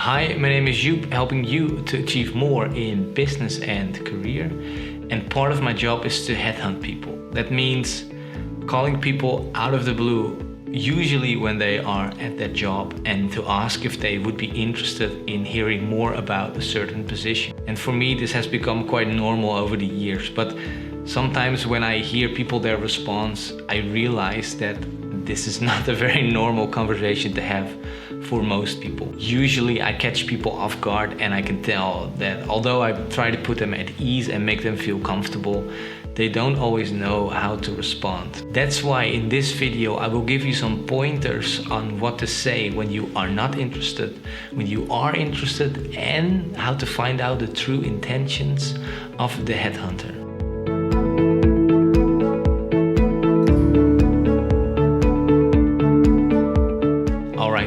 Hi, my name is Joop, helping you to achieve more in business and career. And part of my job is to headhunt people. That means calling people out of the blue, usually when they are at their job, and to ask if they would be interested in hearing more about a certain position. And for me, this has become quite normal over the years. But sometimes when I hear people, their response, I realize that this is not a very normal conversation to have for most people. Usually I catch people off guard, and I can tell that although I try to put them at ease and make them feel comfortable, they don't always know how to respond. That's why in this video I will give you some pointers on what to say when you are not interested, when you are interested, and how to find out the true intentions of the headhunter.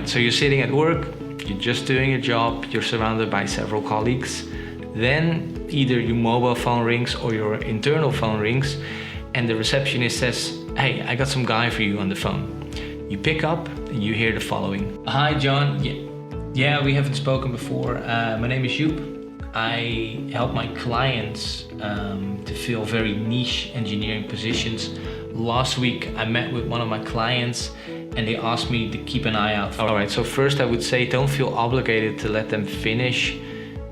So you're sitting at work, you're just doing your job, you're surrounded by several colleagues. Then either your mobile phone rings or your internal phone rings, and the receptionist says, "Hey, I got some guy for you on the phone." You pick up and you hear the following. "Hi, John. Yeah, we haven't spoken before. My name is Joop. I help my clients to fill very niche engineering positions. Last week I met with one of my clients and they asked me to keep an eye out." All right, so first I would say don't feel obligated to let them finish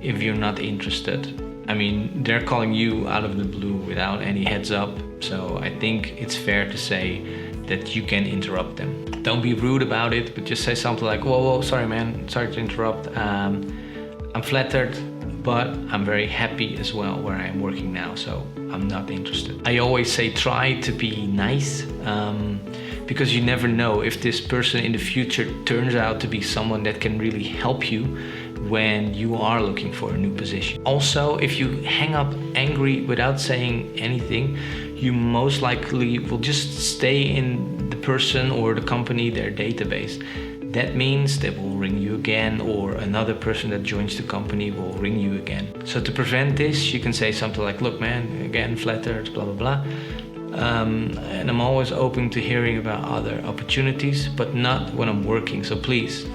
if you're not interested. I mean, they're calling you out of the blue without any heads up, so I think it's fair to say that you can interrupt them. Don't be rude about it, but just say something like, whoa, sorry man, sorry to interrupt. I'm flattered, but I'm very happy as well where I'm working now, so I'm not interested. I always say try to be nice, because you never know if this person in the future turns out to be someone that can really help you when you are looking for a new position. Also, if you hang up angry without saying anything, you most likely will just stay in the person or the company, their database. That means they will ring you again, or another person that joins the company will ring you again. So to prevent this, you can say something like, "Look man, again, flattered, blah, blah, blah. And I'm always open to hearing about other opportunities, but not when I'm working. So please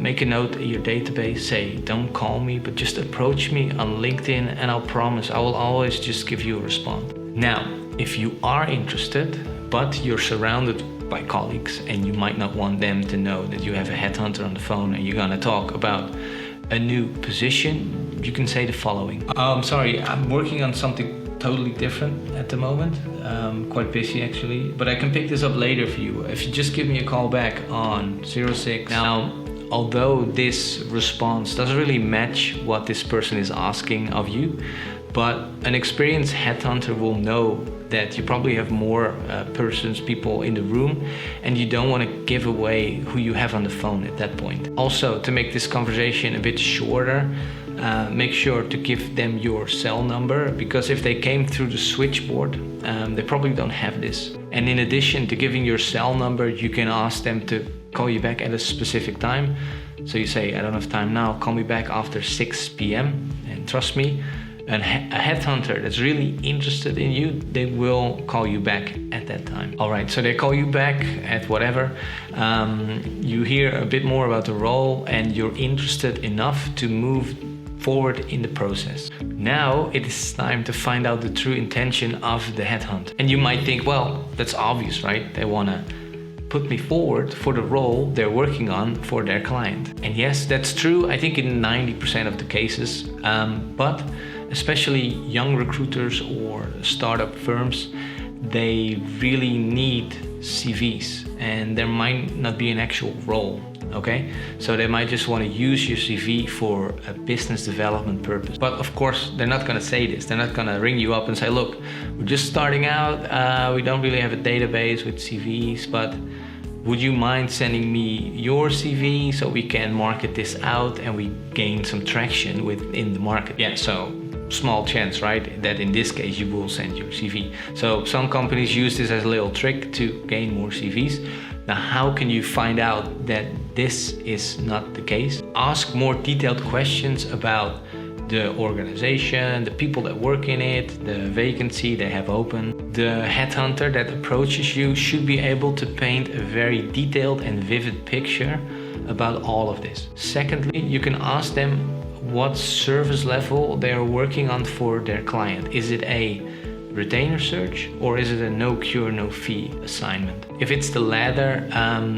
make a note in your database, say, don't call me, but just approach me on LinkedIn, and I'll promise I will always just give you a response." Now, if you are interested, but you're surrounded by colleagues and you might not want them to know that you have a headhunter on the phone and you're gonna talk about a new position, you can say the following. "I'm sorry, I'm working on something totally different at the moment. Quite busy actually, but I can pick this up later for you. If you just give me a call back on 06. Now, although this response doesn't really match what this person is asking of you, but an experienced headhunter will know that you probably have more people in the room, and you don't want to give away who you have on the phone at that point. Also, to make this conversation a bit shorter, make sure to give them your cell number, because if they came through the switchboard, they probably don't have this. And in addition to giving your cell number, you can ask them to call you back at a specific time. So you say, "I don't have time now, call me back after 6 p.m. And trust me, a headhunter that's really interested in you, they will call you back at that time." All right, so they call you back at whatever. You hear a bit more about the role and you're interested enough to move forward in the process. Now it is time to find out the true intention of the headhunt. And you might think, well, that's obvious, right? They want to put me forward for the role they're working on for their client. And yes, that's true, I think in 90% of the cases, but especially young recruiters or startup firms, they really need CVs, and there might not be an actual role. Okay, so they might just want to use your CV for a business development purpose. But of course, they're not going to say this. They're not going to ring you up and say, "Look, we're just starting out. We don't really have a database with CVs, but would you mind sending me your CV so we can market this out and we gain some traction within the market?" Yeah, so small chance, right, that in this case you will send your CV. So some companies use this as a little trick to gain more CVs. Now, how can you find out that this is not the case? Ask more detailed questions about the organization, the people that work in it, the vacancy they have open. The headhunter that approaches you should be able to paint a very detailed and vivid picture about all of this. Secondly, you can ask them what service level they are working on for their client. Is it a retainer search or is it a no cure, no fee assignment? If it's the latter,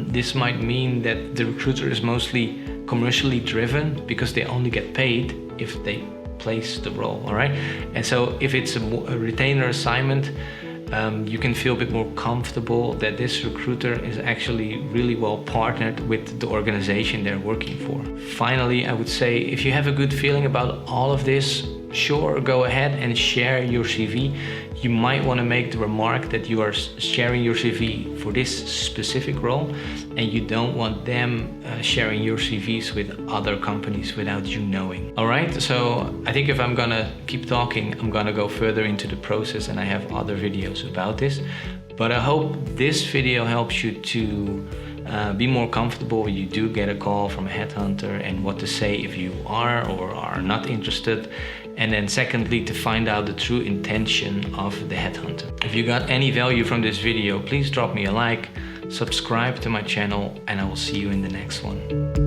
this might mean that the recruiter is mostly commercially driven because they only get paid if they place the role, all right? And so if it's a retainer assignment, you can feel a bit more comfortable that this recruiter is actually really well partnered with the organization they're working for. Finally, I would say if you have a good feeling about all of this, sure, go ahead and share your CV. You might want to make the remark that you are sharing your CV for this specific role and you don't want them sharing your CVs with other companies without you knowing. All right, so I think if I'm gonna keep talking, I'm gonna go further into the process, and I have other videos about this. But I hope this video helps you to be more comfortable when you do get a call from a headhunter and what to say if you are or are not interested. And then secondly, to find out the true intention of the headhunter. If you got any value from this video, please drop me a like, subscribe to my channel, and I will see you in the next one.